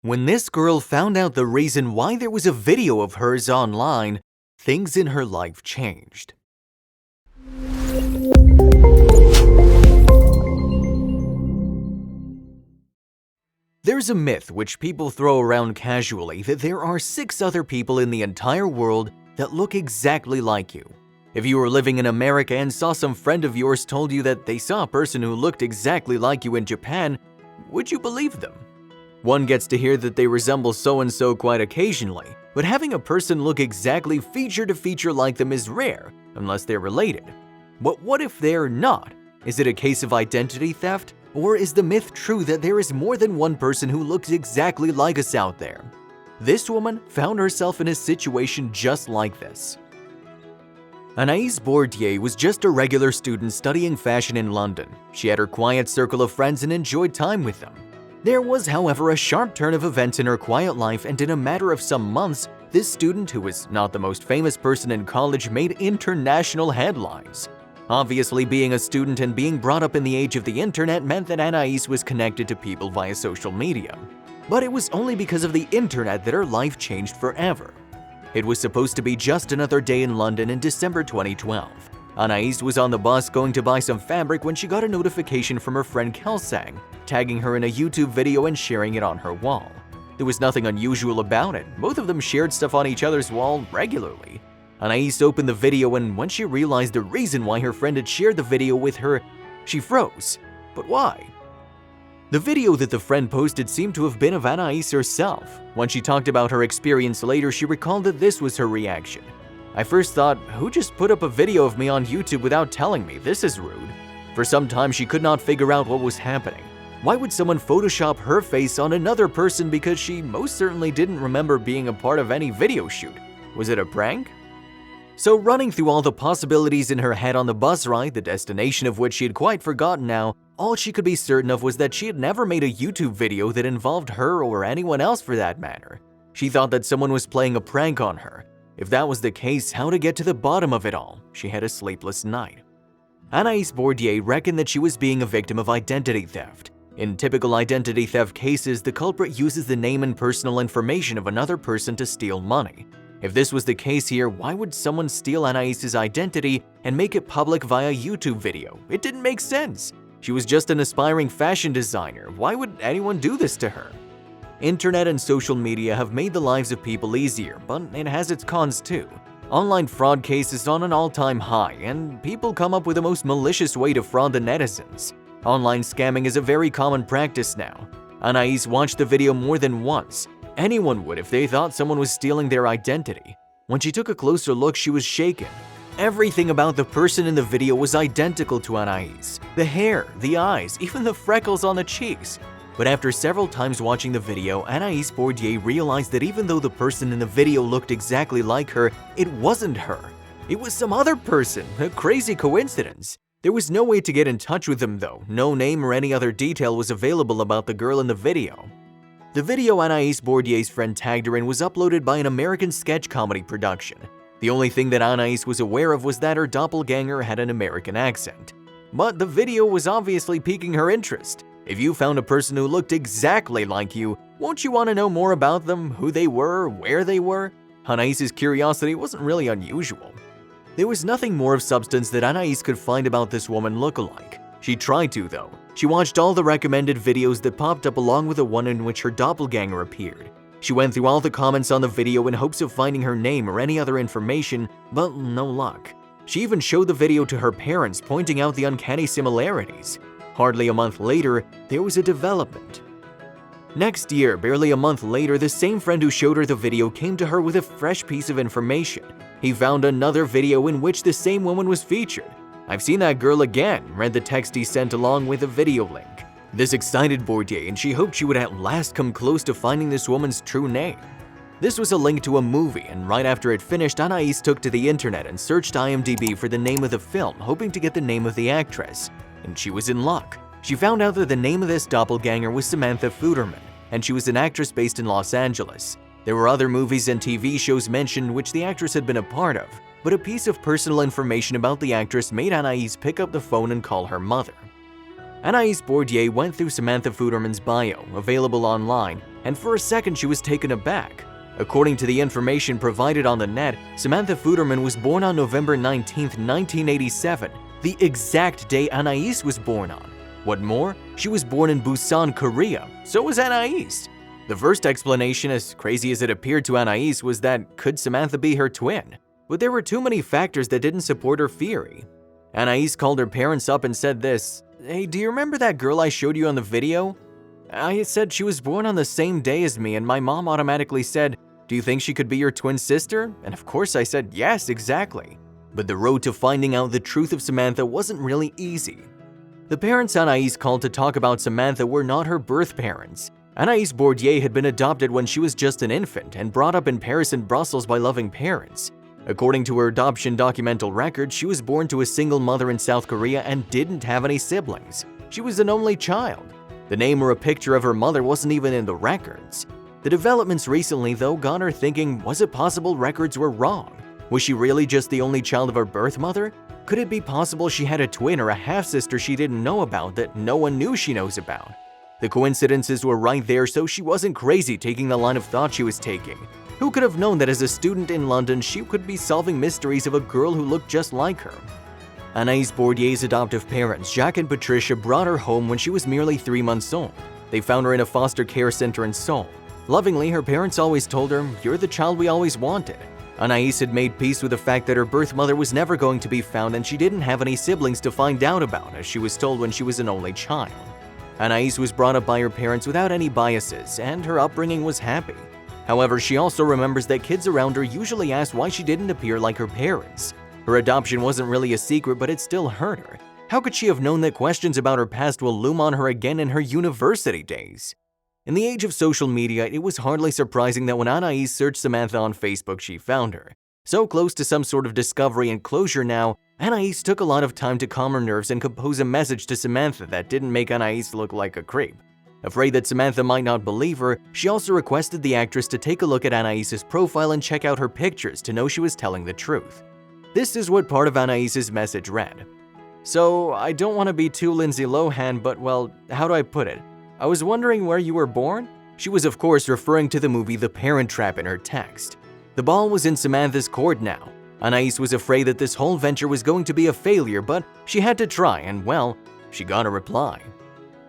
When this girl found out the reason why there was a video of hers online, things in her life changed. There's a myth which people throw around casually that there are 6 other people in the entire world that look exactly like you. If you were living in America and saw some friend of yours told you that they saw a person who looked exactly like you in Japan, would you believe them? One gets to hear that they resemble so-and-so quite occasionally, but having a person look exactly feature to feature like them is rare, unless they're related. But what if they're not? Is it a case of identity theft? Or is the myth true that there is more than one person who looks exactly like us out there? This woman found herself in a situation just like this. Anaïs Bourdier was just a regular student studying fashion in London. She had her quiet circle of friends and enjoyed time with them. There was, however, a sharp turn of events in her quiet life, and in a matter of some months, this student, who was not the most famous person in college, made international headlines. Obviously, being a student and being brought up in the age of the internet meant that Anaïs was connected to people via social media. But it was only because of the internet that her life changed forever. It was supposed to be just another day in London in December 2012. Anaïs was on the bus going to buy some fabric when she got a notification from her friend Kelsang, tagging her in a YouTube video and sharing it on her wall. There was nothing unusual about it. Both of them shared stuff on each other's wall regularly. Anaïs opened the video, and when she realized the reason why her friend had shared the video with her, she froze. But why? The video that the friend posted seemed to have been of Anaïs herself. When she talked about her experience later, she recalled that this was her reaction. "I first thought, who just put up a video of me on YouTube without telling me? This is rude." For some time, she could not figure out what was happening. Why would someone Photoshop her face on another person, because she most certainly didn't remember being a part of any video shoot? Was it a prank? So running through all the possibilities in her head on the bus ride, the destination of which she had quite forgotten now, all she could be certain of was that she had never made a YouTube video that involved her or anyone else for that matter. She thought that someone was playing a prank on her. If that was the case, how to get to the bottom of it all? She had a sleepless night. Anaïs Bourdier reckoned that she was being a victim of identity theft. In typical identity theft cases, the culprit uses the name and personal information of another person to steal money. If this was the case here, why would someone steal Anaïs's identity and make it public via YouTube video? It didn't make sense. She was just an aspiring fashion designer. Why would anyone do this to her? Internet and social media have made the lives of people easier, but it has its cons too. Online fraud cases on an all-time high, and people come up with the most malicious way to fraud the netizens. Online scamming is a very common practice now. Anaïs watched the video more than once. Anyone would if they thought someone was stealing their identity. When she took a closer look, she was shaken. Everything about the person in the video was identical to Anaïs. The hair, the eyes, even the freckles on the cheeks. But after several times watching the video, Anaïs Bourdier realized that even though the person in the video looked exactly like her, it wasn't her. It was some other person, a crazy coincidence. There was no way to get in touch with them though. No name or any other detail was available about the girl in the video. The video Anaïs Bourdier's friend tagged her in was uploaded by an American sketch comedy production. The only thing that Anaïs was aware of was that her doppelganger had an American accent. But the video was obviously piquing her interest. If you found a person who looked exactly like you, won't you want to know more about them, who they were, where they were? Anaïs's curiosity wasn't really unusual. There was nothing more of substance that Anaïs could find about this woman look-alike. She tried to, though. She watched all the recommended videos that popped up along with the one in which her doppelganger appeared. She went through all the comments on the video in hopes of finding her name or any other information, but no luck. She even showed the video to her parents, pointing out the uncanny similarities. Hardly a month later, there was a development. Next year, barely a month later, the same friend who showed her the video came to her with a fresh piece of information. He found another video in which the same woman was featured. "I've seen that girl again," read the text he sent along with a video link. This excited Bourdier, and she hoped she would at last come close to finding this woman's true name. This was a link to a movie, and right after it finished, Anaïs took to the internet and searched IMDb for the name of the film, hoping to get the name of the actress. And she was in luck. She found out that the name of this doppelganger was Samantha Fuderman, and she was an actress based in Los Angeles. There were other movies and TV shows mentioned which the actress had been a part of, but a piece of personal information about the actress made Anaïs pick up the phone and call her mother. Anaïs Bourdier went through Samantha Fuderman's bio, available online, and for a second she was taken aback. According to the information provided on the net, Samantha Fuderman was born on November 19, 1987, the exact day Anaïs was born on. What more, she was born in Busan, Korea. So was Anaïs. The first explanation, as crazy as it appeared to Anaïs, was that could Samantha be her twin? But there were too many factors that didn't support her theory. Anaïs called her parents up and said this, "Hey, do you remember that girl I showed you on the video? I said she was born on the same day as me, and my mom automatically said, 'Do you think she could be your twin sister?' And of course I said, 'Yes, exactly.'" But the road to finding out the truth of Samantha wasn't really easy. The parents Anaïs called to talk about Samantha were not her birth parents. Anaïs Bourdier had been adopted when she was just an infant and brought up in Paris and Brussels by loving parents. According to her adoption documental record, she was born to a single mother in South Korea and didn't have any siblings. She was an only child. The name or a picture of her mother wasn't even in the records. The developments recently, though, got her thinking, was it possible records were wrong? Was she really just the only child of her birth mother? Could it be possible she had a twin or a half-sister she didn't know about that no one knew she knows about? The coincidences were right there, so she wasn't crazy taking the line of thought she was taking. Who could have known that as a student in London, she could be solving mysteries of a girl who looked just like her? Anaïs Bourdier's adoptive parents, Jacques and Patricia, brought her home when she was merely 3 months old. They found her in a foster care center in Seoul. Lovingly, her parents always told her, "You're the child we always wanted." Anaïs had made peace with the fact that her birth mother was never going to be found and she didn't have any siblings to find out about, as she was told when she was an only child. Anaïs was brought up by her parents without any biases, and her upbringing was happy. However, she also remembers that kids around her usually asked why she didn't appear like her parents. Her adoption wasn't really a secret, but it still hurt her. How could she have known that questions about her past will loom on her again in her university days? In the age of social media, it was hardly surprising that when Anaïs searched Samantha on Facebook, she found her. So close to some sort of discovery and closure now, Anaïs took a lot of time to calm her nerves and compose a message to Samantha that didn't make Anaïs look like a creep. Afraid that Samantha might not believe her, she also requested the actress to take a look at Anaïs's profile and check out her pictures to know she was telling the truth. This is what part of Anaïs's message read. "So, I don't want to be too Lindsay Lohan, but well, how do I put it? I was wondering where you were born?" She was of course referring to the movie The Parent Trap in her text. The ball was in Samantha's court now. Anaïs was afraid that this whole venture was going to be a failure, but she had to try and well, she got a reply.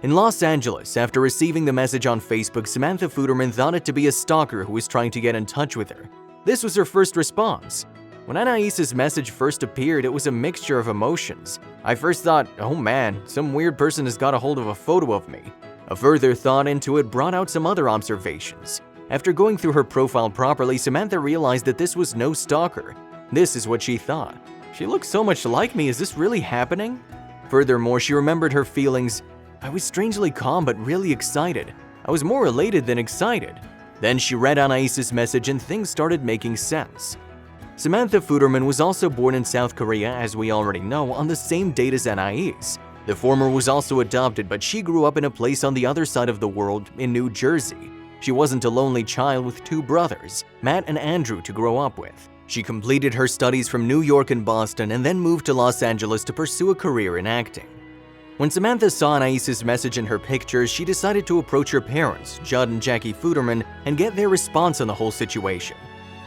In Los Angeles, after receiving the message on Facebook, Samantha Fuderman thought it to be a stalker who was trying to get in touch with her. This was her first response. When Anaïs's message first appeared, it was a mixture of emotions. I first thought, oh man, some weird person has got a hold of a photo of me. A further thought into it brought out some other observations. After going through her profile properly, Samantha realized that this was no stalker. This is what she thought. She looks so much like me, is this really happening? Furthermore, she remembered her feelings. I was strangely calm but really excited. I was more elated than excited. Then she read Anaïs's message and things started making sense. Samantha Fuderman was also born in South Korea, as we already know, on the same date as Anaïs. The former was also adopted, but she grew up in a place on the other side of the world, in New Jersey. She wasn't a lonely child with 2 brothers, Matt and Andrew, to grow up with. She completed her studies from New York and Boston and then moved to Los Angeles to pursue a career in acting. When Samantha saw Anaïs's message in her pictures, she decided to approach her parents, Judd and Jackie Fuderman, and get their response on the whole situation.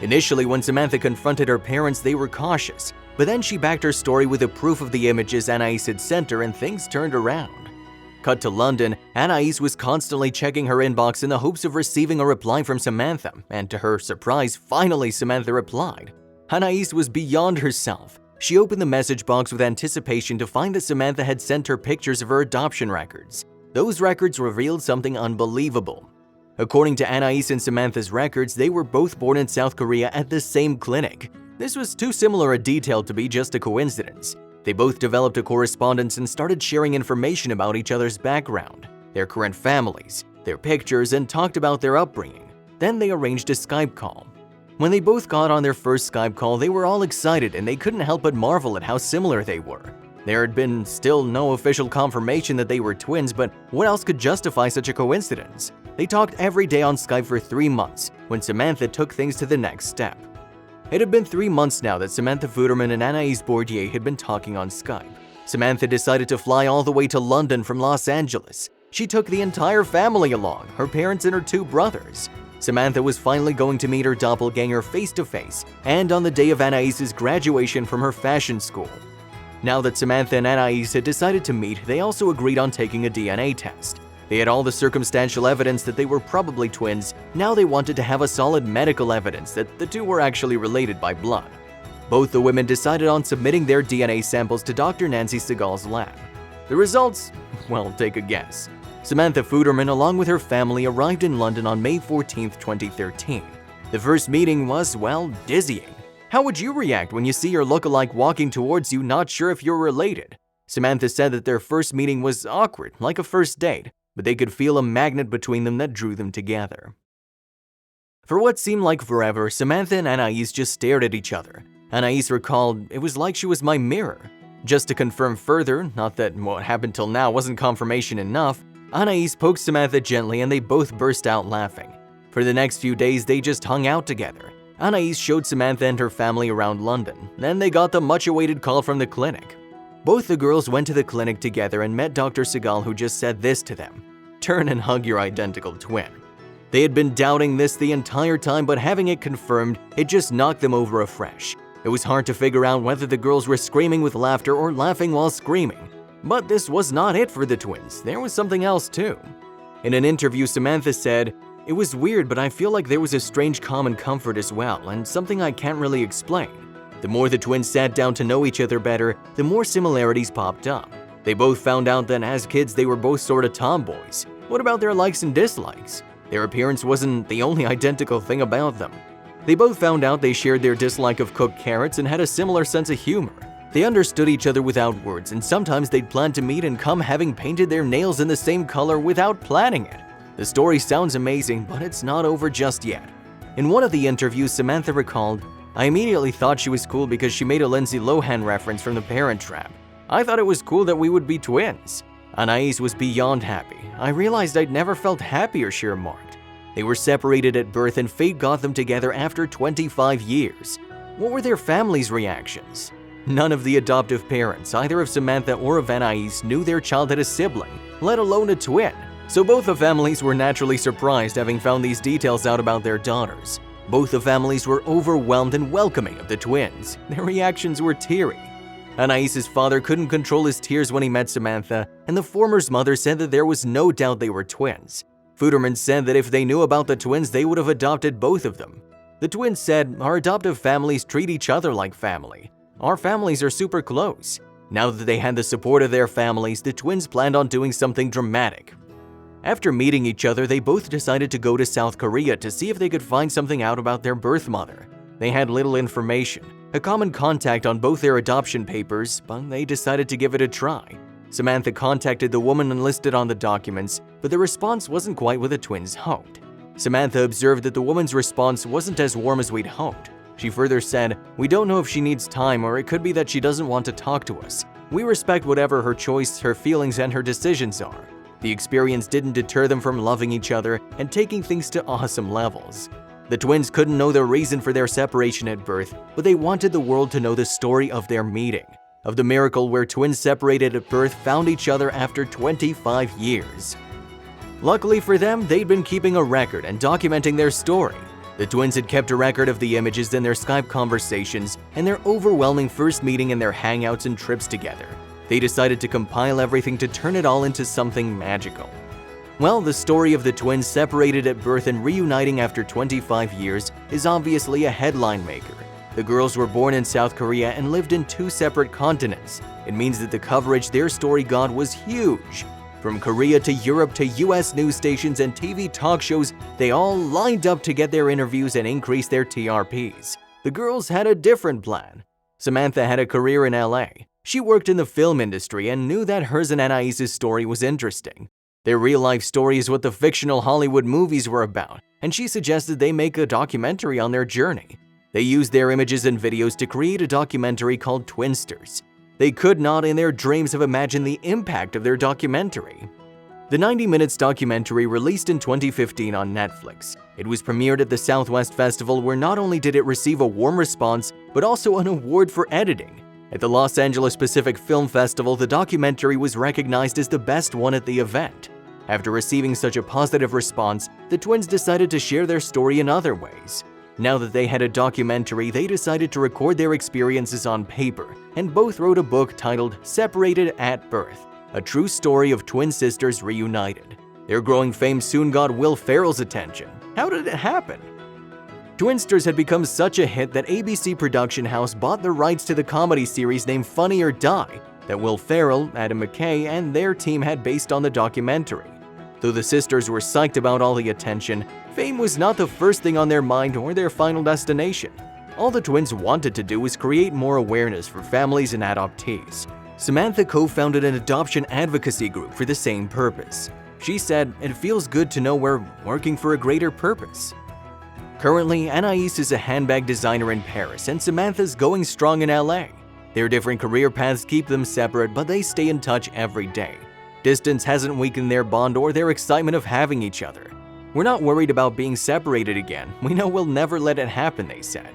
Initially, when Samantha confronted her parents, they were cautious, but then she backed her story with a proof of the images Anaïs had sent her and things turned around. Cut to London, Anaïs was constantly checking her inbox in the hopes of receiving a reply from Samantha, and to her surprise, finally Samantha replied. Anaïs was beyond herself. She opened the message box with anticipation to find that Samantha had sent her pictures of her adoption records. Those records revealed something unbelievable. According to Anaïs and Samantha's records, they were both born in South Korea at the same clinic. This was too similar a detail to be just a coincidence. They both developed a correspondence and started sharing information about each other's background, their current families, their pictures, and talked about their upbringing. Then they arranged a Skype call. When they both got on their first Skype call, they were all excited and they couldn't help but marvel at how similar they were. There had been still no official confirmation that they were twins, but what else could justify such a coincidence? They talked every day on Skype for 3 months, when Samantha took things to the next step. It had been 3 months now that Samantha Fuderman and Anaïs Bourdier had been talking on Skype. Samantha decided to fly all the way to London from Los Angeles. She took the entire family along, her parents and her 2 brothers. Samantha was finally going to meet her doppelganger face to face, and on the day of Anaïs's graduation from her fashion school. Now that Samantha and Anaïs had decided to meet, they also agreed on taking a DNA test. They had all the circumstantial evidence that they were probably twins. Now they wanted to have a solid medical evidence that the 2 were actually related by blood. Both the women decided on submitting their DNA samples to Dr. Nancy Segal's lab. The results? Well, take a guess. Samantha Fuderman, along with her family, arrived in London on May 14, 2013. The first meeting was, well, dizzying. How would you react when you see your lookalike walking towards you, not sure if you're related? Samantha said that their first meeting was awkward, like a first date, but they could feel a magnet between them that drew them together. For what seemed like forever, Samantha and Anaïs just stared at each other. Anaïs recalled, "It was like she was my mirror." Just to confirm further, not that what happened till now wasn't confirmation enough, Anaïs poked Samantha gently and they both burst out laughing. For the next few days, they just hung out together. Anaïs showed Samantha and her family around London. Then they got the much-awaited call from the clinic. Both the girls went to the clinic together and met Dr. Segal, who just said this to them: "Turn and hug your identical twin." They had been doubting this the entire time, but having it confirmed, it just knocked them over afresh. It was hard to figure out whether the girls were screaming with laughter or laughing while screaming. But this was not it for the twins. There was something else too. In an interview, Samantha said, "It was weird, but I feel like there was a strange calm and comfort as well, and something I can't really explain." The more the twins sat down to know each other better, the more similarities popped up. They both found out that as kids they were both sort of tomboys. What about their likes and dislikes? Their appearance wasn't the only identical thing about them. They both found out they shared their dislike of cooked carrots and had a similar sense of humor. They understood each other without words, and sometimes they'd plan to meet and come having painted their nails in the same color without planning it. The story sounds amazing, but it's not over just yet. In one of the interviews, Samantha recalled, "I immediately thought she was cool because she made a Lindsay Lohan reference from The Parent Trap. I thought it was cool that we would be twins." Anaïs was beyond happy. "I realized I'd never felt happier," she remarked. They were separated at birth and fate got them together after 25 years. What were their families' reactions? None of the adoptive parents, either of Samantha or of Anaïs, knew their child had a sibling, let alone a twin. So both the families were naturally surprised having found these details out about their daughters. Both the families were overwhelmed and welcoming of the twins. Their reactions were teary. Anaïs's father couldn't control his tears when he met Samantha, and the former's mother said that there was no doubt they were twins. Fuderman said that if they knew about the twins, they would have adopted both of them. The twins said, "Our adoptive families treat each other like family. Our families are super close." Now that they had the support of their families, the twins planned on doing something dramatic. After meeting each other, they both decided to go to South Korea to see if they could find something out about their birth mother. They had little information, a common contact on both their adoption papers, but they decided to give it a try. Samantha contacted the woman enlisted on the documents, but the response wasn't quite what the twins hoped. Samantha observed that the woman's response wasn't as warm as we'd hoped. She further said, "We don't know if she needs time, or it could be that she doesn't want to talk to us. We respect whatever her choice, her feelings, and her decisions are." The experience didn't deter them from loving each other and taking things to awesome levels. The twins couldn't know the reason for their separation at birth, but they wanted the world to know the story of their meeting, of the miracle where twins separated at birth found each other after 25 years. Luckily for them, they'd been keeping a record and documenting their story. The twins had kept a record of the images in their Skype conversations and their overwhelming first meeting and their hangouts and trips together. They decided to compile everything to turn it all into something magical. Well, the story of the twins separated at birth and reuniting after 25 years is obviously a headline maker. The girls were born in South Korea and lived in 2 separate continents. It means that the coverage their story got was huge. From Korea to Europe to US news stations and TV talk shows, they all lined up to get their interviews and increase their TRPs. The girls had a different plan. Samantha had a career in LA. She worked in the film industry and knew that hers and Anaïs's story was interesting. Their real-life story is what the fictional Hollywood movies were about, and she suggested they make a documentary on their journey. They used their images and videos to create a documentary called Twinsters. They could not in their dreams have imagined the impact of their documentary. The 90 Minutes documentary released in 2015 on Netflix. It was premiered at the Southwest Festival, where not only did it receive a warm response, but also an award for editing. At the Los Angeles Pacific Film Festival, the documentary was recognized as the best one at the event. After receiving such a positive response, the twins decided to share their story in other ways. Now that they had a documentary, they decided to record their experiences on paper, and both wrote a book titled Separated at Birth, a true story of twin sisters reunited. Their growing fame soon got Will Ferrell's attention. How did it happen? Twinsters had become such a hit that ABC production house bought the rights to the comedy series named Funny or Die that Will Ferrell, Adam McKay, and their team had based on the documentary. Though the sisters were psyched about all the attention, fame was not the first thing on their mind or their final destination. All the twins wanted to do was create more awareness for families and adoptees. Samantha co-founded an adoption advocacy group for the same purpose. She said, "It feels good to know we're working for a greater purpose." Currently, Anais is a handbag designer in Paris and Samantha's going strong in LA. Their different career paths keep them separate, but they stay in touch every day. Distance hasn't weakened their bond or their excitement of having each other. "We're not worried about being separated again. We know we'll never let it happen," they said.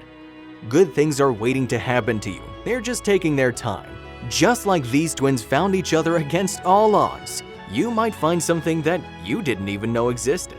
Good things are waiting to happen to you. They're just taking their time. Just like these twins found each other against all odds, you might find something that you didn't even know existed.